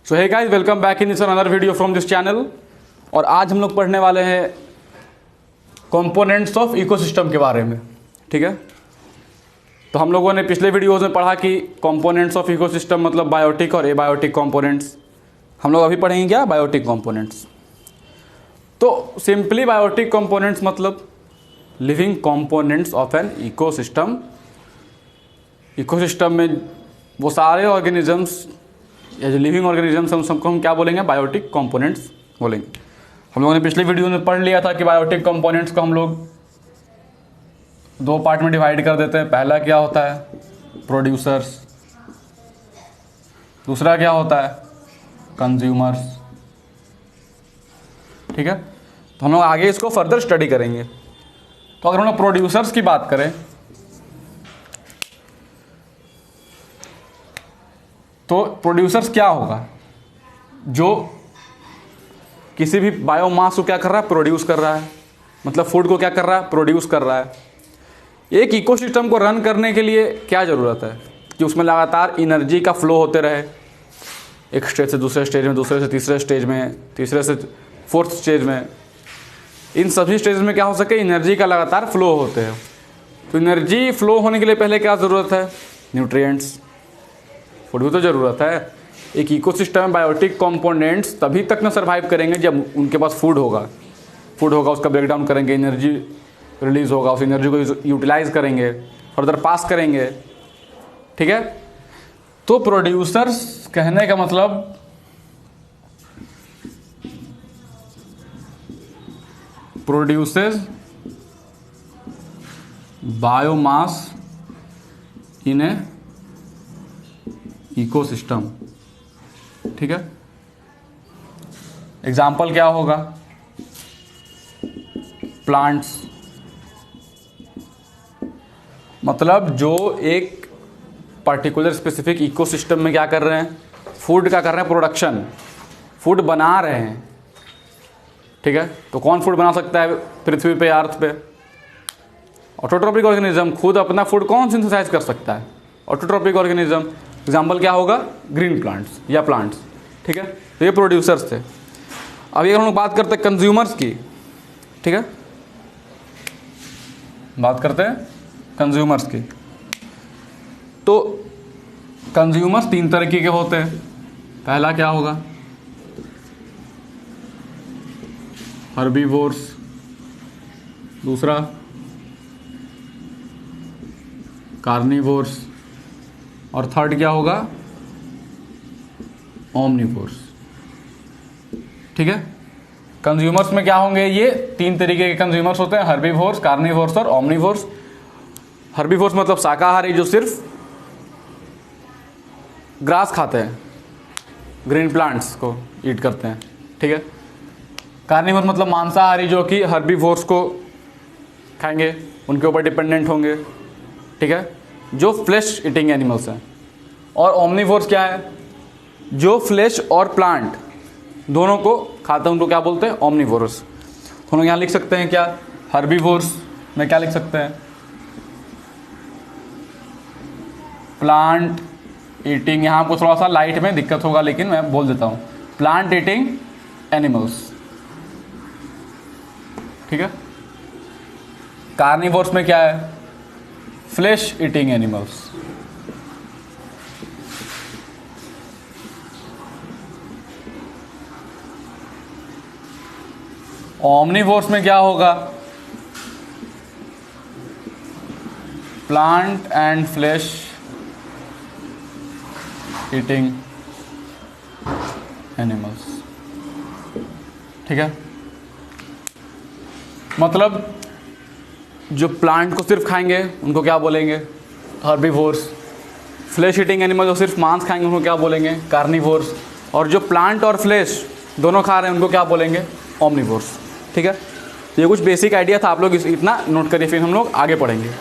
So hey guys, welcome back in another video from this channel. और आज हम लोग पढ़ने वाले हैं कंपोनेंट्स ऑफ इकोसिस्टम के बारे में। ठीक है, तो हम लोगों ने पिछले वीडियोस में पढ़ा कि कंपोनेंट्स ऑफ इकोसिस्टम मतलब बायोटिक और एबायोटिक कंपोनेंट्स। हम लोग अभी पढ़ेंगे क्या, बायोटिक कंपोनेंट्स। तो सिंपली बायोटिक कंपोनेंट्स मतलब living components of an ecosystem. Ecosystem में वो सारे ऑर्गेनिजम्स या जो लिविंग ऑर्गेनिजम्स हम सबको हम क्या बोलेंगे, बायोटिक कंपोनेंट्स बोलेंगे। हम लोगों ने पिछले वीडियो में पढ़ लिया था कि बायोटिक कंपोनेंट्स को हम लोग दो पार्ट में डिवाइड कर देते हैं। पहला क्या होता है, प्रोड्यूसर्स। दूसरा क्या होता है, कंज्यूमर्स। ठीक है, तो हम लोग आगे इसको फर्दर स्टडी करेंगे। तो अगर हम लोग प्रोड्यूसर्स की बात करें तो प्रोड्यूसर्स क्या होगा, जो किसी भी बायोमास को क्या कर रहा है, प्रोड्यूस कर रहा है। मतलब फूड को क्या कर रहा है, प्रोड्यूस कर रहा है। एक इकोसिस्टम को रन करने के लिए क्या ज़रूरत है कि उसमें लगातार एनर्जी का फ्लो होते रहे, एक स्टेज से दूसरे स्टेज में, दूसरे से तीसरे स्टेज में, तीसरे से फोर्थ स्टेज में। इन सभी स्टेज में क्या हो सके, एनर्जी का लगातार फ्लो होते हैं। तो एनर्जी फ्लो होने के लिए पहले क्या ज़रूरत है, न्यूट्रिएंट्स, फूड की तो ज़रूरत है। एक इकोसिस्टम में बायोटिक कंपोनेंट्स तभी तक न सर्वाइव करेंगे जब उनके पास फूड होगा। उसका ब्रेकडाउन करेंगे, एनर्जी रिलीज होगा, उस एनर्जी को यूटिलाइज करेंगे, फर्दर पास करेंगे। ठीक है, तो प्रोड्यूसर्स कहने का मतलब प्रोड्यूसेस बायोमास इन ए इकोसिस्टम। ठीक है, एग्जाम्पल क्या होगा, प्लांट्स। मतलब जो एक पर्टिकुलर स्पेसिफिक इकोसिस्टम में क्या कर रहे हैं, फूड का कर रहे हैं, प्रोडक्शन, फूड बना रहे हैं। ठीक है, तो कौन फूड बना सकता है पृथ्वी पे, अर्थ पे? Autotrophic organism. खुद अपना फूड कौन सिंथेसाइज कर सकता है, ऑटोट्रोपिक ऑर्गेनिज्म। एग्जाम्पल क्या होगा, ग्रीन प्लांट्स या प्लांट्स। ठीक है, तो ये प्रोड्यूसर्स थे। अभी अगर हम लोग बात करते हैं कंज्यूमर्स की, ठीक है, बात करते हैं कंज्यूमर्स की, तो कंज्यूमर्स तीन तरीके के होते हैं। पहला क्या होगा, हर्बीवोर्स। दूसरा कार्निवोर्स। और थर्ड क्या होगा, ओमनिवोर्स। ठीक है, कंज्यूमर्स में क्या होंगे, ये तीन तरीके के कंज्यूमर्स होते हैं, हर्बीवोर्स, कार्निवोर्स और ओमनिवोर्स। हर्बीवोर्स मतलब शाकाहारी, जो सिर्फ ग्रास खाते हैं, ग्रीन प्लांट्स को ईट करते हैं। ठीक है, कार्निवोर्स मतलब मांसाहारी, जो कि हर्बीवोर्स को खाएंगे, उनके ऊपर डिपेंडेंट होंगे। ठीक है, जो फ्लैश ईटिंग एनिमल्स हैं। और ओमनिवोर्स क्या है, जो फ्लैश और प्लांट दोनों को खाते हैं, उनको क्या बोलते हैं, ओमनिवोरस। हम लोग यहाँ लिख सकते हैं क्या, हर्बीवोर्स में क्या लिख सकते हैं, प्लांट ईटिंग। यहाँ आपको थोड़ा सा लाइट में दिक्कत होगा, लेकिन मैं बोल देता हूँ, प्लांट ईटिंग एनिमल्स। ठीक है, कार्निवोर्स में क्या है, फ्लैश ईटिंग एनिमल्स। ओमनिवोर्स में क्या होगा, plant and flesh eating animals. ठीक है, मतलब जो प्लांट को सिर्फ खाएंगे उनको क्या बोलेंगे, हर्बीवोर्स। फ्लैश ईटिंग एनिमल जो सिर्फ मांस खाएंगे उनको क्या बोलेंगे, कार्निवोर्स। और जो प्लांट और फ्लैश दोनों खा रहे हैं उनको क्या बोलेंगे, ओमनिवोर्स। ठीक है, ये कुछ बेसिक आइडिया था, आप लोग इतना नोट करिए, फिर हम लोग आगे पढ़ेंगे।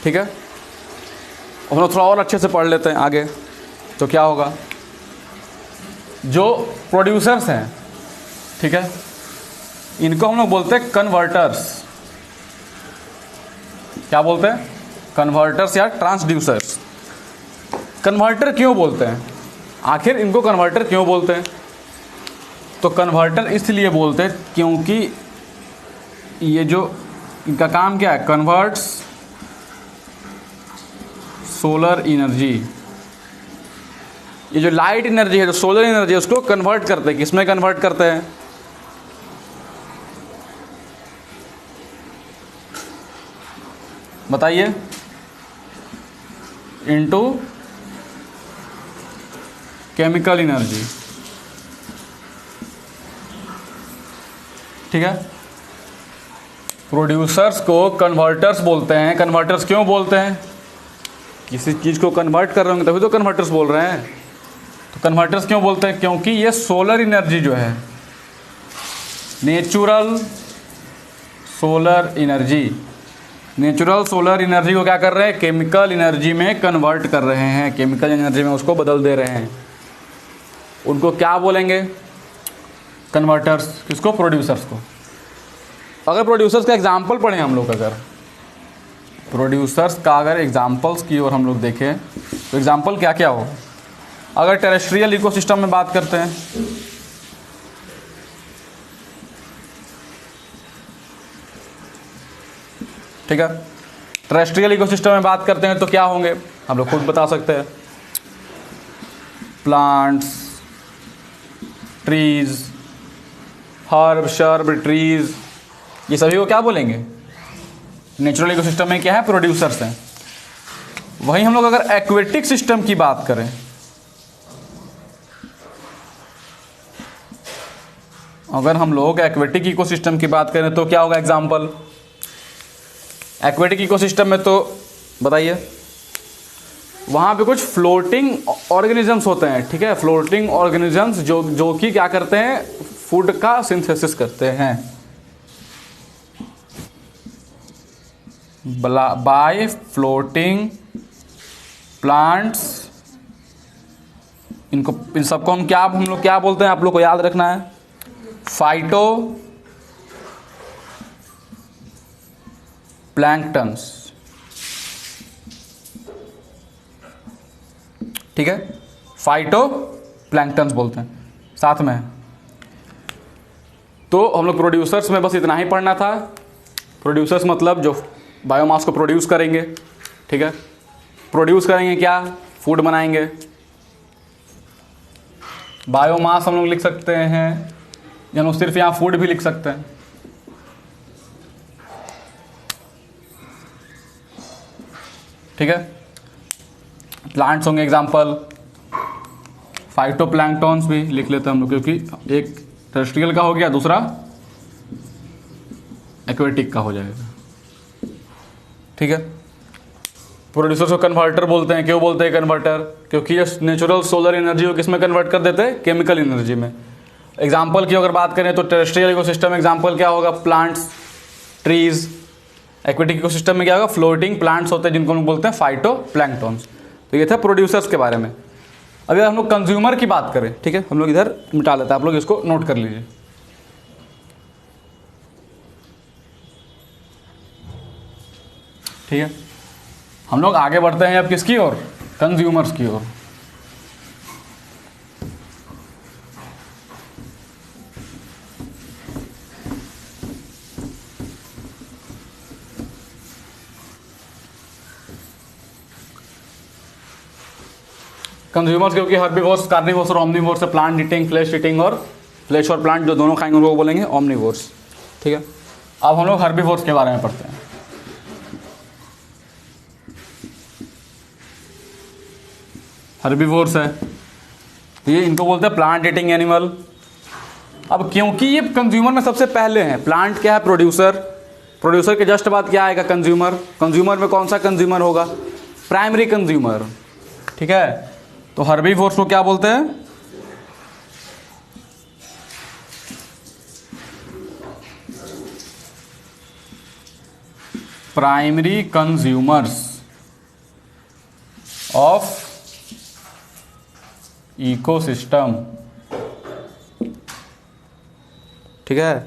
ठीक है, हम लोग थोड़ा और अच्छे से पढ़ लेते हैं आगे। तो क्या होगा, जो प्रोड्यूसर्स हैं, ठीक है, इनको हम लोग बोलते हैं कन्वर्टर्स। क्या बोलते हैं? कन्वर्टर्स या ट्रांसड्यूसर्स। कन्वर्टर क्यों बोलते हैं? आखिर इनको कन्वर्टर क्यों बोलते हैं? तो कन्वर्टर इसलिए बोलते हैं क्योंकि ये जो इनका काम क्या है, कन्वर्ट्स सोलर एनर्जी, ये जो लाइट एनर्जी है, जो सोलर एनर्जी है, उसको कन्वर्ट करते हैं। किसमें कन्वर्ट करते हैं? बताइए। इनटू केमिकल एनर्जी, ठीक है। प्रोड्यूसर्स को कन्वर्टर्स बोलते हैं। कन्वर्टर्स क्यों बोलते हैं? किसी चीज़ को कन्वर्ट कर रहे होंगे तभी तो कन्वर्टर्स बोल रहे हैं। तो कन्वर्टर्स क्यों बोलते हैं? क्योंकि ये सोलर एनर्जी जो है, natural solar energy, natural solar energy को क्या कर रहे हैं? केमिकल एनर्जी में कन्वर्ट कर रहे हैं, केमिकल एनर्जी में उसको बदल दे रहे हैं। उनको क्या बोलेंगे? कन्वर्टर्स। किसको? प्रोड्यूसर्स को। अगर प्रोड्यूसर्स का एग्जाम्पल पढ़ें हम लोग, अगर प्रोड्यूसर्स का अगर एग्जाम्पल्स की ओर हम लोग देखें तो एग्जाम्पल क्या क्या हो? अगर टेरेस्ट्रियल इकोसिस्टम में बात करते हैं, ठीक है, टेरेस्ट्रियल इकोसिस्टम में बात करते हैं तो क्या होंगे हम लोग खुद बता सकते हैं। Plants, trees, herb, shrub, trees, ये सभी को क्या बोलेंगे? नेचुरल इकोसिस्टम में क्या है? प्रोड्यूसर्स हैं। वहीं हम लोग अगर एक्वेटिक सिस्टम की बात करें, अगर हम लोग एक्वेटिक इकोसिस्टम की बात करें तो क्या होगा एग्जाम्पल? एक्वेटिक इकोसिस्टम में तो बताइए, वहाँ पे कुछ फ्लोटिंग ऑर्गेनिजम्स होते हैं, ठीक है, फ्लोटिंग ऑर्गेनिजम्स जो कि क्या करते हैं? फूड का सिंथेसिस करते हैं बाय फ्लोटिंग प्लांट्स। इन सबको हम लोग क्या बोलते हैं? आप लोग को याद रखना है, फाइटो प्लैंक्टन्स, ठीक है, फाइटो प्लैंक्टन्स बोलते हैं साथ में। तो हम लोग प्रोड्यूसर्स में बस इतना ही पढ़ना था। प्रोड्यूसर्स मतलब जो बायोमास को प्रोड्यूस करेंगे, ठीक है, प्रोड्यूस करेंगे क्या? फूड बनाएंगे। बायोमास हम लोग लिख सकते हैं, या हम सिर्फ यहाँ फूड भी लिख सकते हैं, ठीक है। प्लांट्स होंगे एग्जाम्पल, फाइटोप्लैंक्टॉन्स भी लिख लेते हैं हम लोग, क्योंकि एक टेरेस्ट्रियल का हो गया, दूसरा एक्वेटिक का हो जाएगा, ठीक है। प्रोड्यूसर्स को कन्वर्टर बोलते हैं। क्यों बोलते हैं कन्वर्टर? क्योंकि ये नेचुरल सोलर एनर्जी को किस में कन्वर्ट कर देते हैं? केमिकल एनर्जी में। एग्जाम्पल की अगर बात करें तो टेरेस्ट्रियल इकोसिस्टम एग्जाम्पल क्या होगा? Plants, trees. एक्वेटिक इकोसिस्टम में क्या होगा? फ्लोटिंग प्लांट्स होते हैं जिनको हम लोग बोलते हैं फाइटोप्लैंक्टॉन्स। तो ये था प्रोड्यूसर्स के बारे में। अभी हम लोग कंज्यूमर की बात करें, ठीक है, हम लोग इधर मिटा लेते हैं, आप लोग इसको नोट कर लीजिए। ठीक है, हम लोग आगे बढ़ते हैं अब किसकी ओर? कंज्यूमर्स की ओर। कंज्यूमर्स क्योंकि हर्बीवोर्स, कार्निवोर्स और ओमनिवोर्स है। प्लांट ईटिंग, फ्लेश ईटिंग, और फ्लेश और प्लांट जो दोनों खाएंगे उनको बोलेंगे ओमनिवोर्स, ठीक है। अब हम लोग हर्बीवोर्स के बारे में पढ़ते हैं। हर्बीवोर्स है तो ये इनको बोलते हैं प्लांट ईटिंग एनिमल। अब क्योंकि ये कंज्यूमर में सबसे पहले हैं, प्लांट क्या है? प्रोड्यूसर। प्रोड्यूसर के जस्ट बाद क्या आएगा? कंज्यूमर। कंज्यूमर में कौन सा कंज्यूमर होगा? प्राइमरी कंज्यूमर, ठीक है। तो हर्बीवोर्स को क्या बोलते हैं? Primary consumers. Of ecosystem. ठीक है,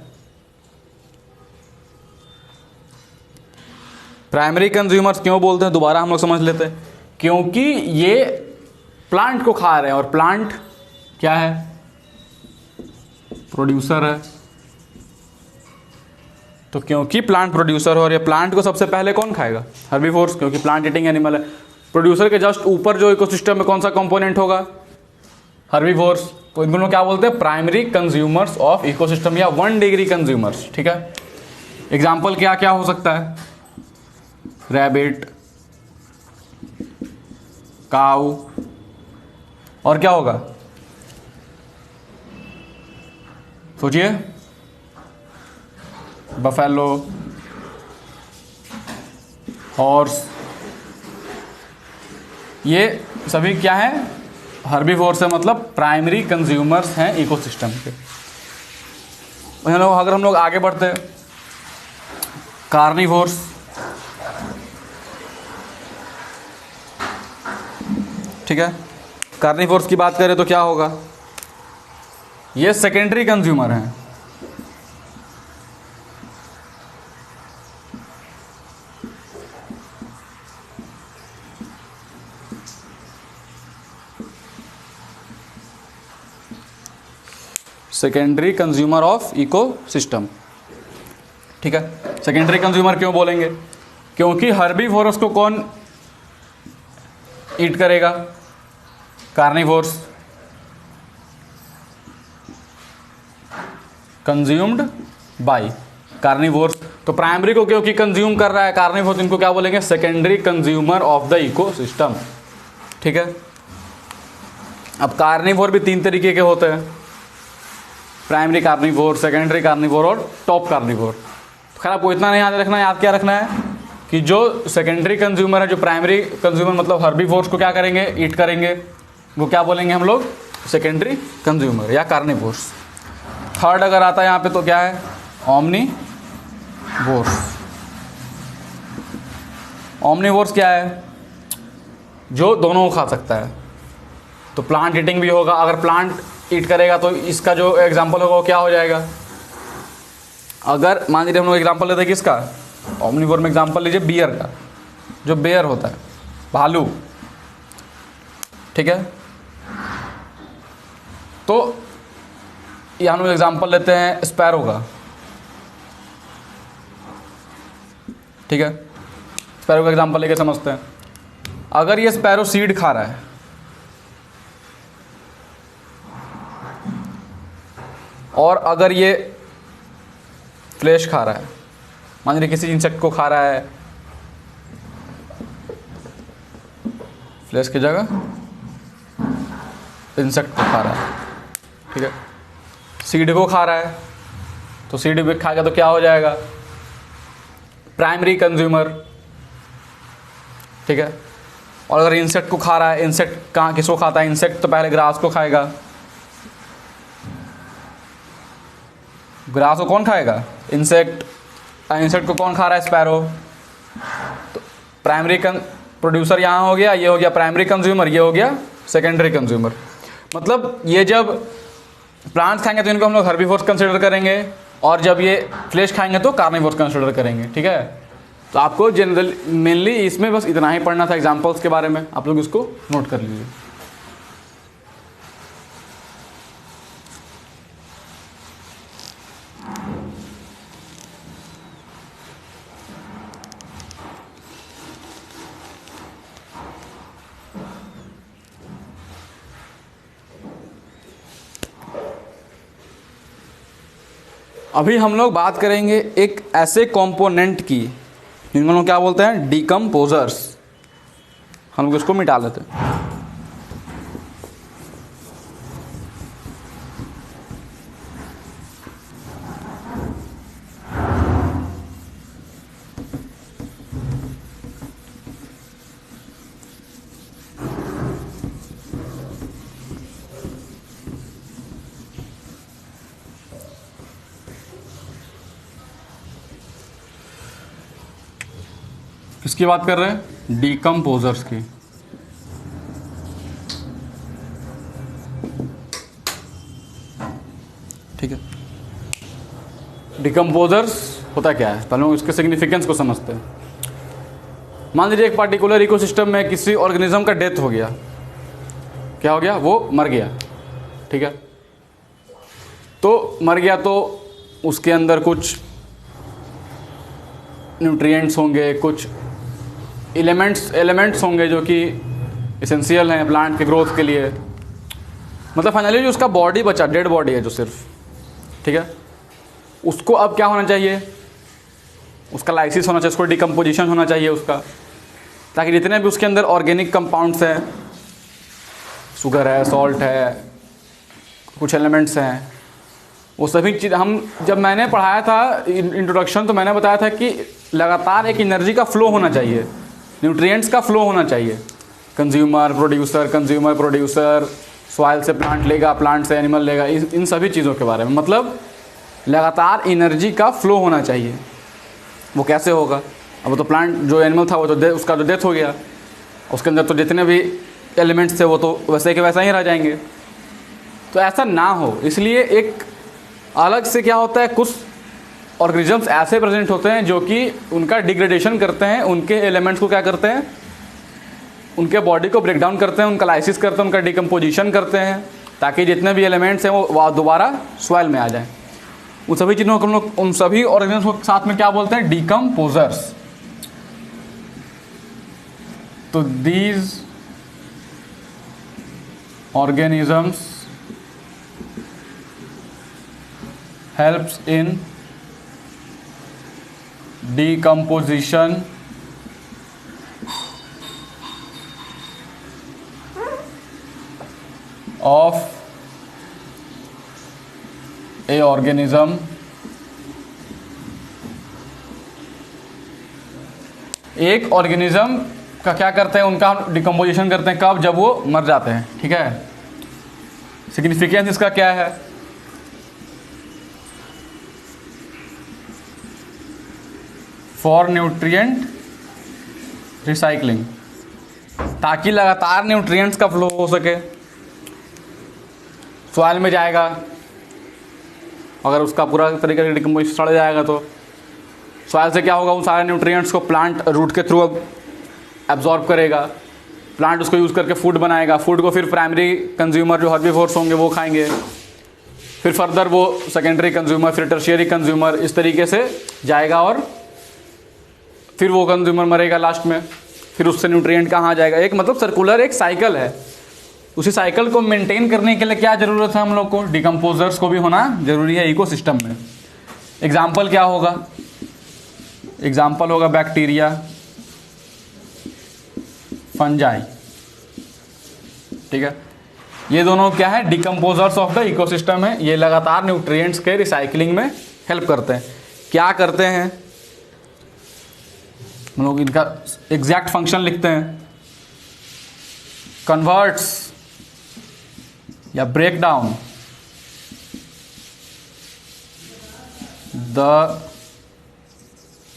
प्राइमरी कंज्यूमर्स क्यों बोलते हैं, दोबारा हम लोग समझ लेते हैं। क्योंकि ये प्लांट को खा रहे हैं और प्लांट क्या है, प्रोड्यूसर है। तो क्योंकि प्लांट प्रोड्यूसर हो और ये प्लांट को सबसे पहले कौन खाएगा, हर्बीवोर्स, क्योंकि प्लांट ईटिंग एनिमल है। प्रोड्यूसर के जस्ट ऊपर जो इकोसिस्टम में कौन सा कंपोनेंट होगा, हर्बीवोर्स। तो इन दोनों क्या बोलते हैं, प्राइमरी कंज्यूमर्स ऑफ इकोसिस्टम या 1 डिग्री कंज्यूमर्स। ठीक है, एग्जाम्पल क्या क्या हो सकता है, रैबिट, काऊ, और क्या होगा, सोचिए, बफेलो, हॉर्स, ये सभी क्या है, हर्बीवोर्स है, मतलब प्राइमरी कंज्यूमर्स हैं इकोसिस्टम के। अगर हम लोग आगे बढ़ते हैं, कार्निवोर्स, ठीक है, कार्निवोर्स की बात करें तो क्या होगा, ये सेकेंडरी कंज्यूमर हैं। Secondary consumer of ecosystem. ठीक है, सेकेंडरी कंज्यूमर क्यों बोलेंगे, क्योंकि हर्बीवोरस को कौन ईट करेगा, कार्निवोर्स, कंज्यूम्ड बाय कार्निवोर्स। तो प्राइमरी को क्योंकि कंज्यूम कर रहा है कार्निवोर्स, इनको क्या बोलेंगे, secondary consumer of the ecosystem. ठीक है, अब कार्निवोर भी 3 तरीके के होते हैं, प्राइमरी कार्निवोर, सेकेंडरी कार्निवोर और टॉप कार्निवोर। तो खैर आपको इतना नहीं याद रखना है, याद क्या रखना है कि जो सेकेंडरी कंज्यूमर है, जो प्राइमरी कंज्यूमर मतलब हर्बीवोर्स को क्या करेंगे, ईट करेंगे, वो क्या बोलेंगे हम लोग, सेकेंडरी कंज्यूमर या कार्निवोर्स। थर्ड अगर आता है यहाँ पे तो क्या है, ओमनीवोर्स। ओमनीवोर्स क्या है, जो दोनों को खा सकता है। तो प्लांट ईटिंग भी होगा, अगर प्लांट ईट करेगा तो इसका जो एग्जाम्पल होगा वो क्या हो जाएगा, अगर मान लीजिए हम लोग एग्जाम्पल लेते हैं किसका, ओमनीवोर में एग्जाम्पल लीजिए बियर का, जो बेयर होता है, भालू। ठीक है, तो यहाँ हम लोग एग्जाम्पल लेते हैं स्पैरो का। ठीक है, स्पैरो का एग्जाम्पल लेके समझते हैं। अगर ये स्पैरो सीड खा रहा है और अगर ये फ्लैश खा रहा है, मान लीजिए किसी इंसेक्ट को खा रहा है, फ्लैश की जगह इंसेक्ट को खा रहा है। ठीक है, सीड को खा रहा है, तो सीड भी खाएगा तो क्या हो जाएगा, प्राइमरी कंज्यूमर। ठीक है, और अगर इंसेक्ट को खा रहा है, इंसेक्ट कहाँ किसको खाता है, इंसेक्ट तो पहले ग्रास को खाएगा, ग्रास को कौन खाएगा, इंसेक्ट। इंसेक्ट को कौन खा रहा है, स्पैरो। तो प्राइमरी प्रोड्यूसर यहाँ हो गया, ये हो गया प्राइमरी कंज्यूमर, ये हो गया सेकेंडरी कंज्यूमर। मतलब ये जब प्लांट्स खाएंगे तो इनको हम लोग हर्बीवोर्स कंसिडर करेंगे, और जब ये फ्लैश खाएंगे तो कार्निवोर्स कंसिडर करेंगे। ठीक है, तो आपको जनरल मेनली इसमें बस इतना ही पढ़ना था एग्जाम्पल्स के बारे में, आप लोग इसको नोट कर लीजिए। अभी हम लोग बात करेंगे एक ऐसे कंपोनेंट की जिनको लोग क्या बोलते हैं, डिकम्पोजर्स। हम लोग इसको मिटा लेते हैं। किसकी बात कर रहे हैं, डिकम्पोजर्स की। ठीक है। डिकम्पोजर्स होता क्या है, पहले इसके सिग्निफिकेंस को समझते हैं। मान लीजिए एक पार्टिकुलर इकोसिस्टम में किसी ऑर्गेनिज्म का डेथ हो गया, क्या हो गया, वो मर गया, ठीक है। तो मर गया तो उसके अंदर कुछ न्यूट्रिएंट्स होंगे, कुछ एलिमेंट्स होंगे जो कि एसेंशियल हैं प्लांट के ग्रोथ के लिए। मतलब फाइनली जो उसका बॉडी बचा, डेड बॉडी है जो सिर्फ, ठीक है, उसको अब क्या होना चाहिए, उसका लाइसिस होना चाहिए, उसको डिकम्पोजिशन होना चाहिए उसका, ताकि जितने भी उसके अंदर ऑर्गेनिक कंपाउंड्स हैं, शुगर है, सॉल्ट है, कुछ एलिमेंट्स हैं, वो सभी चीज़ हम जब मैंने पढ़ाया था इंट्रोडक्शन, तो मैंने बताया था कि लगातार एक एनर्जी का फ्लो होना चाहिए, न्यूट्रिएंट्स का फ्लो होना चाहिए, कंज्यूमर प्रोड्यूसर, सॉइल से प्लांट लेगा, प्लांट से एनिमल लेगा, इन सभी चीज़ों के बारे में। मतलब लगातार एनर्जी का फ्लो होना चाहिए। वो कैसे होगा, अब वो तो प्लांट जो एनिमल था वो तो उसका जो डेथ हो गया, उसके अंदर तो जितने भी एलिमेंट्स थे वो तो वैसे के वैसा ही रह जाएंगे। तो ऐसा ना हो, इसलिए एक अलग से क्या होता है, कुछ ऑर्गेनिजम्स ऐसे प्रेजेंट होते हैं जो कि उनका डिग्रेडेशन करते हैं, उनके एलिमेंट्स को क्या करते हैं, उनके बॉडी को ब्रेक डाउन करते हैं, उनका लाइसिस करते हैं, उनका डिकम्पोजिशन करते हैं, ताकि जितने भी एलिमेंट्स हैं वो दोबारा सॉइल में आ जाएं। उन सभी चीज़ों को हम लोग, उन सभी ऑर्गेनिजम्स को साथ में क्या बोलते हैं, डिकम्पोजर्स। तो these organisms helps in decomposition of a organism एक ऑर्गेनिज्म का क्या करते हैं, उनका डिकम्पोजिशन करते हैं, कब, जब वो मर जाते हैं, ठीक है। सिग्निफिकेंस इसका क्या है, फॉर न्यूट्रिएंट रिसाइकलिंग, ताकि लगातार न्यूट्रिएंट्स का फ्लो हो सके। सॉइल में जाएगा, अगर उसका पूरा तरीके से डिकम्पोजिशन सड़ जाएगा तो सॉइल से क्या होगा, उन सारे न्यूट्रिएंट्स को प्लांट रूट के थ्रू एब्जॉर्ब करेगा, प्लांट उसको यूज़ करके फूड बनाएगा, फूड को फिर प्राइमरी कंज्यूमर जो हर्बीवोर्स होंगे वो खाएंगे, फिर फर्दर वो सेकेंडरी कंज्यूमर, फिर टर्शियरी कंज्यूमर, इस तरीके से जाएगा और फिर वो कंज्यूमर मरेगा लास्ट में, फिर उससे न्यूट्रिएंट कहाँ जाएगा। एक मतलब सर्कुलर एक साइकिल है। उसी साइकिल को मेंटेन करने के लिए क्या ज़रूरत है हम लोग को, डिकम्पोजर्स को भी होना जरूरी है इकोसिस्टम में। एग्जाम्पल क्या होगा, एग्जाम्पल होगा बैक्टीरिया, फंजाई, ठीक है। ये दोनों क्या है, डिकम्पोजर्स ऑफ द इकोसिस्टम है। ये लगातार न्यूट्रिएंट्स के रिसाइकलिंग में हेल्प करते हैं। क्या करते हैं, हम लोग इनका एग्जैक्ट फंक्शन लिखते हैं, कन्वर्ट्स या break down the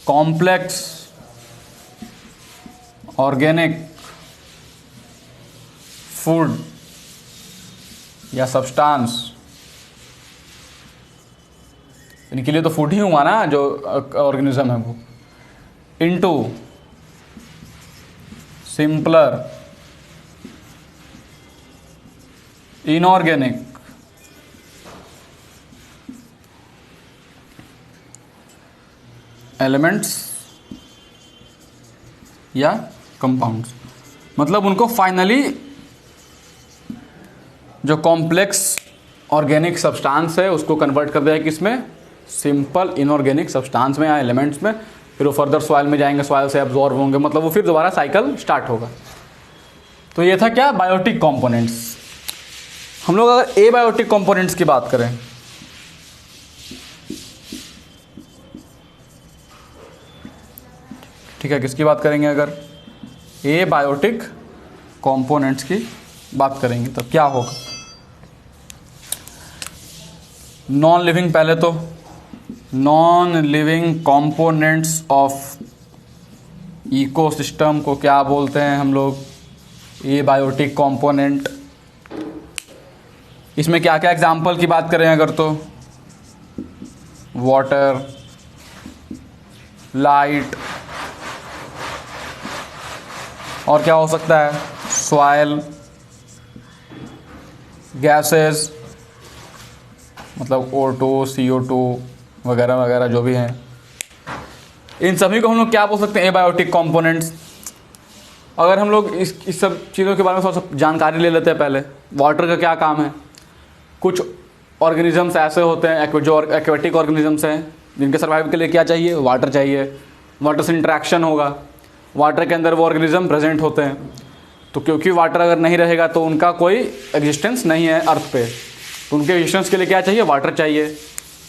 complex organic food या सब्सटेंस, इनके लिए तो फूड ही हुआ ना जो ऑर्गेनिज्म है वो, इनटू सिंपलर इनऑर्गेनिक एलिमेंट्स या कंपाउंड्स। मतलब उनको फाइनली जो कॉम्प्लेक्स ऑर्गेनिक सब्सटेंस है उसको कन्वर्ट कर दिया किसमें, सिंपल इनऑर्गेनिक सब्सटेंस में या एलिमेंट्स में, फिर वो फर्दर सॉइल में जाएंगे, सॉइल से एब्जॉर्ब होंगे, मतलब वो फिर दोबारा साइकिल स्टार्ट होगा। तो ये था क्या, बायोटिक कंपोनेंट्स। हम लोग अगर एबायोटिक कंपोनेंट्स की बात करें, ठीक है, किसकी बात करेंगे, अगर एबायोटिक कंपोनेंट्स की बात करेंगे तो क्या होगा। नॉन लिविंग, पहले तो non living components of ecosystem को क्या बोलते हैं हम लोग, एबायोटिक कंपोनेंट। इसमें क्या क्या एग्जाम्पल की बात करें अगर, तो वाटर, लाइट, और क्या हो सकता है, सॉइल, गैसेस मतलब O2, CO2 वगैरह वगैरह जो भी हैं, इन सभी को हम लोग क्या बोल सकते हैं, एबायोटिक कंपोनेंट्स। अगर हम लोग इस सब चीज़ों के बारे में थोड़ा सा जानकारी ले लेते हैं पहले। वाटर का क्या काम है, कुछ ऑर्गेनिजम्स ऐसे होते हैं जो एक्वेटिक ऑर्गेनिजम्स हैं जिनके सर्वाइव के लिए क्या चाहिए, वाटर चाहिए। वाटर से इंटरेक्शन होगा, वाटर के अंदर वो ऑर्गेनिज्म प्रेजेंट होते हैं, तो क्योंकि वाटर अगर नहीं रहेगा तो उनका कोई एग्जिस्टेंस नहीं है अर्थ पे, तो उनके एग्जिस्टेंस के लिए क्या चाहिए, वाटर चाहिए।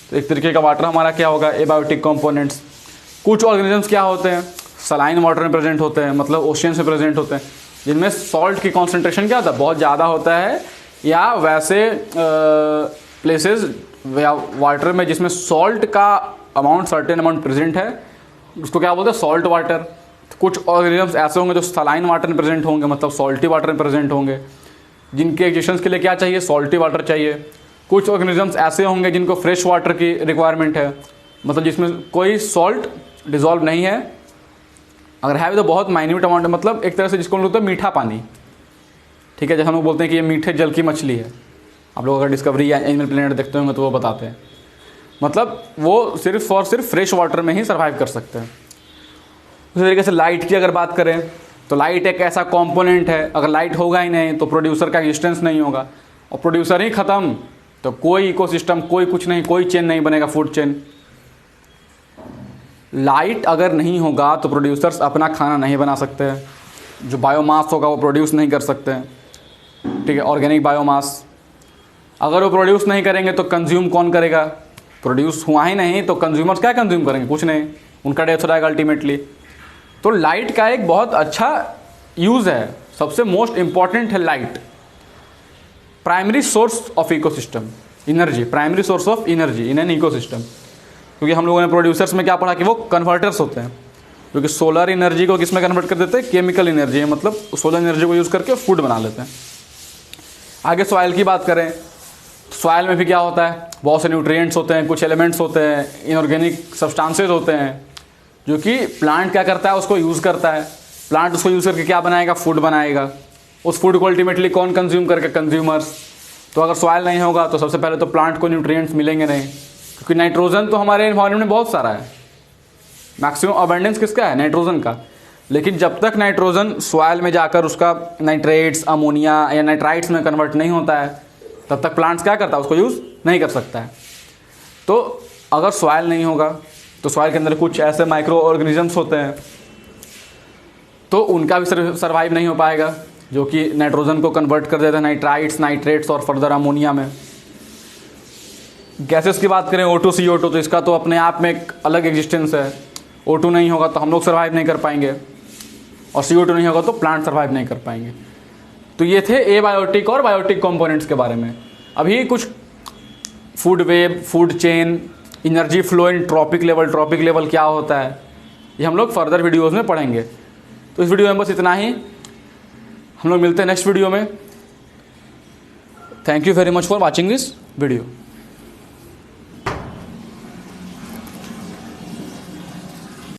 तो एक तरीके का वाटर हमारा क्या होगा, एबायोटिक कंपोनेंट्स। कुछ ऑर्गेनिजम्स क्या होते हैं, सलाइन वाटर में प्रेजेंट होते हैं, मतलब ओशियंस में प्रेजेंट होते हैं, जिनमें सॉल्ट की कॉन्सेंट्रेशन क्या होता है, बहुत ज़्यादा होता है, या वैसे प्लेसेस वाटर में जिसमें सॉल्ट का अमाउंट सर्टेन अमाउंट प्रेजेंट है, उसको क्या बोलते हैं, सॉल्ट वाटर। कुछ ऑर्गेनिजम्स ऐसे होंगे जो सलाइन वाटर में प्रेजेंट होंगे, मतलब सॉल्टी वाटर में प्रेजेंट होंगे, जिनके एग्जिस्टेंस के लिए क्या चाहिए, सॉल्टी वाटर चाहिए। कुछ ऑर्गेनिजम्स ऐसे होंगे जिनको फ्रेश वाटर की रिक्वायरमेंट है, मतलब जिसमें कोई सॉल्ट डिजॉल्व नहीं है, अगर है भी तो बहुत माइन्यूट अमाउंट है, मतलब एक तरह से जिसको हम लोग बोलते हैं मीठा पानी, ठीक है। जैसे हम लोग बोलते हैं कि ये मीठे जल की मछली है, आप लोग अगर डिस्कवरी या एनिमल प्लेनेट देखते होंगे तो वो बताते हैं, मतलब वो सिर्फ और सिर्फ फ्रेश वाटर में ही सर्वाइव कर सकते हैं। उसी तरीके से लाइट की अगर बात करें तो लाइट एक ऐसा कंपोनेंट है, अगर लाइट होगा ही नहीं तो प्रोड्यूसर का एग्जिस्टेंस नहीं होगा, और प्रोड्यूसर ही ख़त्म तो कोई इकोसिस्टम, कोई कुछ नहीं, कोई चेन नहीं बनेगा, फूड चेन। लाइट अगर नहीं होगा तो प्रोड्यूसर्स अपना खाना नहीं बना सकते, जो बायोमास होगा वो प्रोड्यूस नहीं कर सकते, ठीक है, ऑर्गेनिक बायोमास। अगर वो प्रोड्यूस नहीं करेंगे तो कंज्यूम कौन करेगा, प्रोड्यूस हुआ ही नहीं तो कंज्यूमर्स क्या कंज्यूम करेंगे, कुछ नहीं, उनका डेथ हो जाएगा अल्टीमेटली। तो लाइट का एक बहुत अच्छा यूज़ है, सबसे मोस्ट इम्पॉर्टेंट है light. Primary source of ecosystem energy, primary source of energy in an ecosystem, क्योंकि हम लोगों ने प्रोड्यूसर्स में क्या पढ़ा कि वो कन्वर्टर्स होते हैं, क्योंकि सोलर एनर्जी को किस में कन्वर्ट कर देते हैं, केमिकल एनर्जी, मतलब सोलर एनर्जी को यूज़ करके फूड बना लेते हैं। आगे सॉइल की बात करें, सॉइल में भी क्या होता है, बहुत से न्यूट्रिएंट्स होते हैं, कुछ एलिमेंट्स होते हैं, इनऑर्गेनिक सब्सटेंसेस होते हैं, जो कि प्लांट क्या करता है, उसको यूज़ करता है। प्लांट उसको यूज़ करके क्या बनाएगा, फूड बनाएगा। उस फूड को अल्टीमेटली कौन कंज्यूम करके, कंज्यूमर्स। तो अगर सॉइल नहीं होगा तो सबसे पहले तो प्लांट को न्यूट्रिएंट्स मिलेंगे नहीं, क्योंकि नाइट्रोजन तो हमारे एनवायरनमेंट में बहुत सारा है, मैक्सिमम अबंडेंस किसका है, नाइट्रोजन का। लेकिन जब तक नाइट्रोजन सॉइल में जाकर उसका नाइट्रेट्स, अमोनिया या नाइट्राइट्स में कन्वर्ट नहीं होता है, तब तक प्लांट्स क्या करता है, उसको यूज़ नहीं कर सकता है। तो अगर सॉइल नहीं होगा तो सॉइल के अंदर कुछ ऐसे माइक्रो ऑर्गेनिजम्स होते हैं, तो उनका भी सर्वाइव नहीं हो पाएगा, जो कि नाइट्रोजन को कन्वर्ट कर देते हैं नाइट्राइट्स, नाइट्रेट्स और फर्दर अमोनिया में। गैसेस की बात करें, O2, CO2, तो इसका तो अपने आप में एक अलग एग्जिस्टेंस है। O2 नहीं होगा तो हम लोग सर्वाइव नहीं कर पाएंगे, और CO2 नहीं होगा तो प्लांट सर्वाइव नहीं कर पाएंगे। तो ये थे एबायोटिक और बायोटिक कंपोनेंट्स के बारे में। अभी कुछ food web, food chain, energy flow in trophic level क्या होता है, ये हम लोग फर्दर वीडियोज़ में पढ़ेंगे। तो इस वीडियो में बस इतना ही, हम लोग मिलते हैं नेक्स्ट वीडियो में। Thank you very much for watching this video.